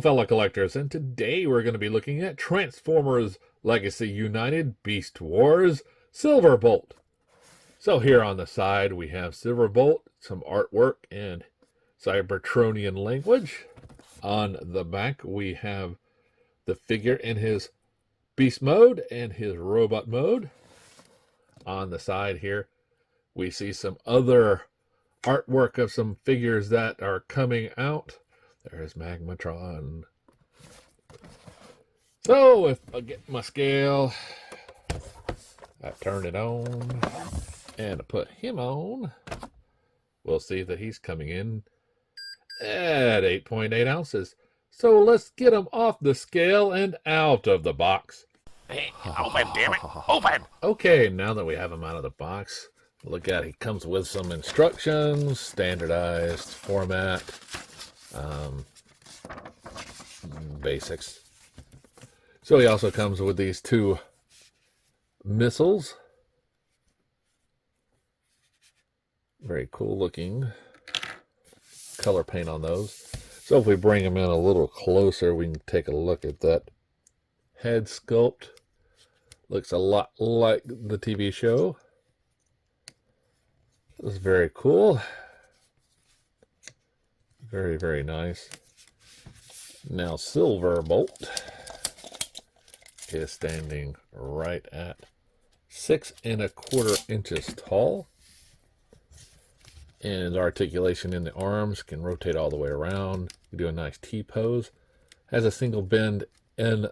fellow collectors, and today we're going to be looking at Transformers Legacy United Beast Wars Silverbolt. So here on the side we have Silverbolt, some artwork in Cybertronian language. On the back we have the figure in his beast mode and his robot mode. On the side here we see some other artwork of some figures that are coming out. There's Magmatron. So if I get my scale, I turn it on, and I put him on, we'll see that he's coming in at 8.8 ounces. So let's get him off the scale and out of the box. Hey, open, damn it, open! Okay, now that we have him out of the box, look at it. He comes with some instructions, standardized format, basics. So he also comes with these two missiles. Very cool looking color paint on those. So if we bring him in a little closer, we can take a look at that head sculpt. Looks a lot like the TV show. This is very cool. Very, very nice. Now Silverbolt is standing right at 6¼ inches tall. And his articulation in the arms can rotate all the way around. You do a nice T-pose. Has a single bend in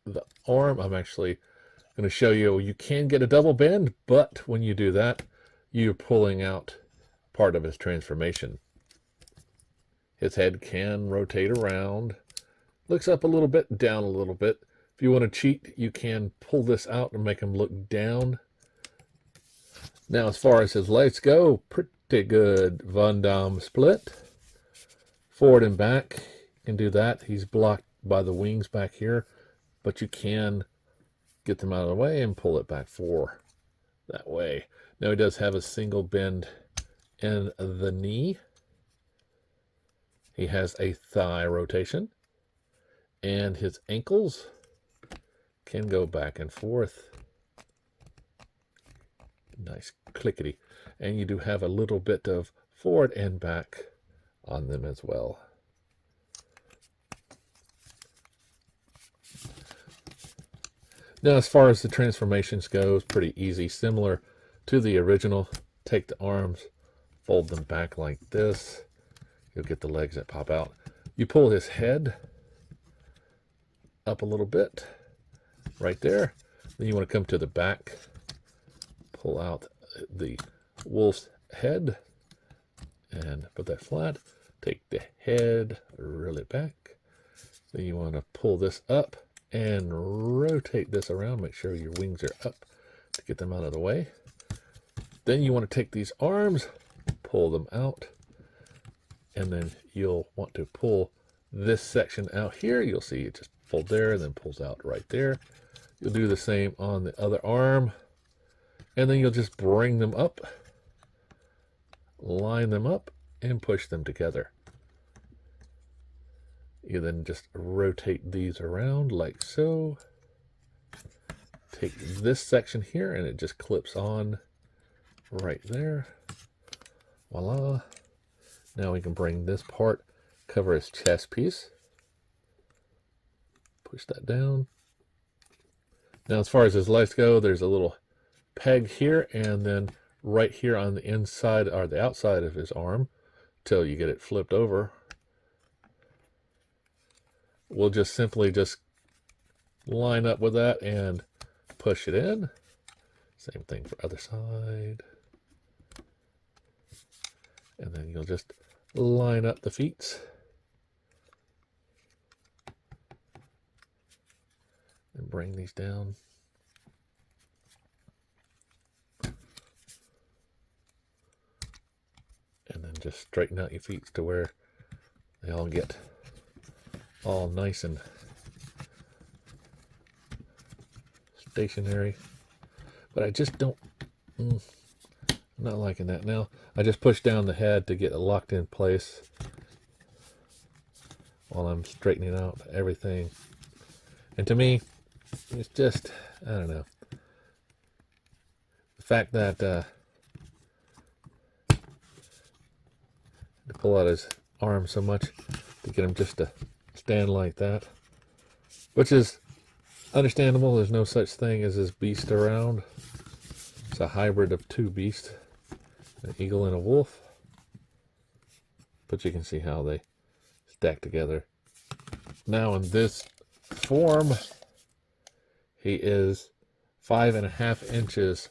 the arm. I'm actually going to show you, you can get a double bend, but when you do that, you're pulling out part of his transformation. His head can rotate around. Looks up a little bit, down a little bit. If you want to cheat, you can pull this out and make him look down. Now, as far as his legs go, pretty good Van Damme split. Forward and back, you can do that. He's blocked by the wings back here, but you can get them out of the way and pull it back for that way. Now, he does have a single bend in the knee. He has a thigh rotation. And his ankles can go back and forth. Nice clickety. And you do have a little bit of forward and back on them as well. Now, as far as the transformations go, it's pretty easy. Similar to the original. Take the arms, fold them back like this. You'll get the legs that pop out. You pull his head up a little bit right there. Then you want to come to the back, pull out the wolf's head and put that flat. Take the head, reel it back. Then you want to pull this up and rotate this around. Make sure your wings are up to get them out of the way. Then you want to take these arms, pull them out, and then you'll want to pull this section out here. You'll see it just fold there and then pulls out right there. You'll do the same on the other arm, and then you'll just bring them up, line them up, and push them together. You then just rotate these around like so. Take this section here and it just clips on right there. Voila. Now we can bring this part, cover his chest piece. Push that down. Now, as far as his legs go, there's a little peg here, and then right here on the inside or the outside of his arm, till you get it flipped over. We'll just simply just line up with that and push it in. Same thing for other side. And then you'll just line up the feet. And bring these down. And then just straighten out your feet to where they all get all nice and stationary. But I just don't, I'm not liking that. Now, I just push down the head to get it locked in place. while I'm straightening out everything. And to me, it's just, I don't know. The fact that to pull out his arm so much to get him just to stand like that, which is understandable. There's no such thing as this beast around. It's a hybrid of two beasts, an eagle and a wolf. But you can see how they stack together. Now in this form, he is 5.5 inches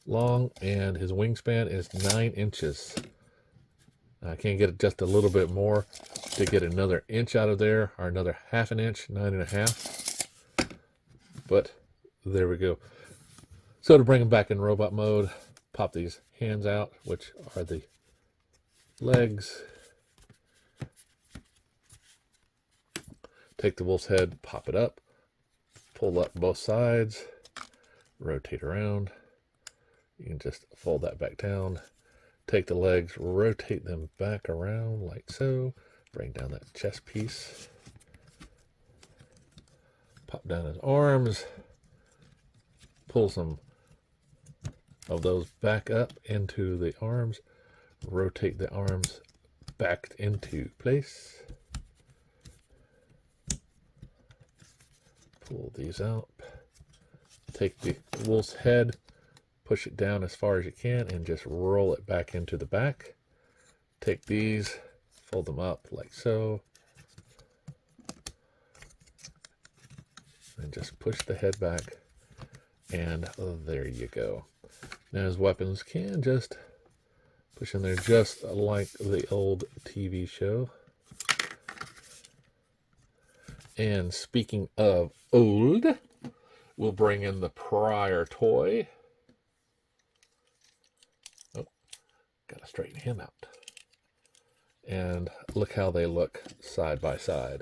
long and his wingspan is 9 inches. I can't get it just a little bit more to get another inch out of there, or another 1/2 inch, 9.5. But there we go. So to bring him back in robot mode, pop these hands out, which are the legs. Take the wolf's head, pop it up, pull up both sides, rotate around. You can just fold that back down. Take the legs, rotate them back around like so. Bring down that chest piece. Pop down his arms. Pull some of those back up into the arms. Rotate the arms back into place. Pull these out. Take the wolf's head, push it down as far as you can, and just roll it back into the back. Take these, fold them up like so, and just push the head back, and there you go. Now his weapons can just push in there just like the old TV show. And speaking of old, we'll bring in the prior toy. Oh, gotta straighten him out. And look how they look side by side.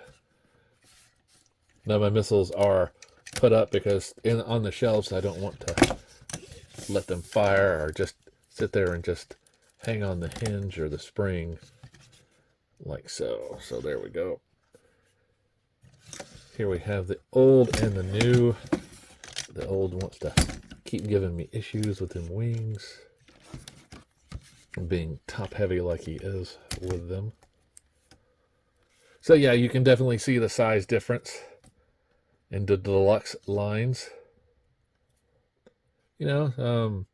Now my missiles are put up because on the shelves I don't want to let them fire or just sit there and just hang on the hinge or the spring like so. So there we go. Here we have the old and the new. The old wants to keep giving me issues with them wings, being top heavy like he is with them. So yeah, you can definitely see the size difference in the deluxe lines. You know,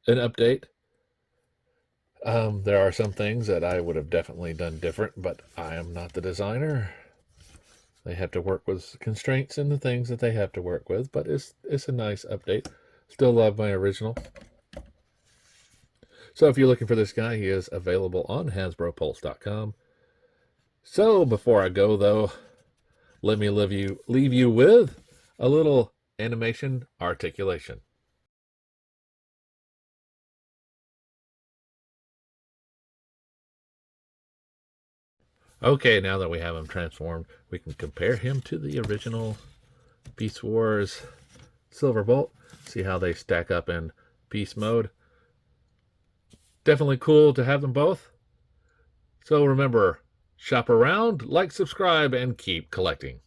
an update. There are some things that I would have definitely done different, but I am not the designer. They have to work with constraints and the things that they have to work with, but it's a nice update. Still love my original. So if you're looking for this guy, he is available on HasbroPulse.com. So before I go, though, let me leave you with a little animation articulation. Okay, now that we have him transformed, we can compare him to the original Beast Wars Silverbolt. See how they stack up in beast mode. Definitely cool to have them both. So remember, shop around, like, subscribe, and keep collecting.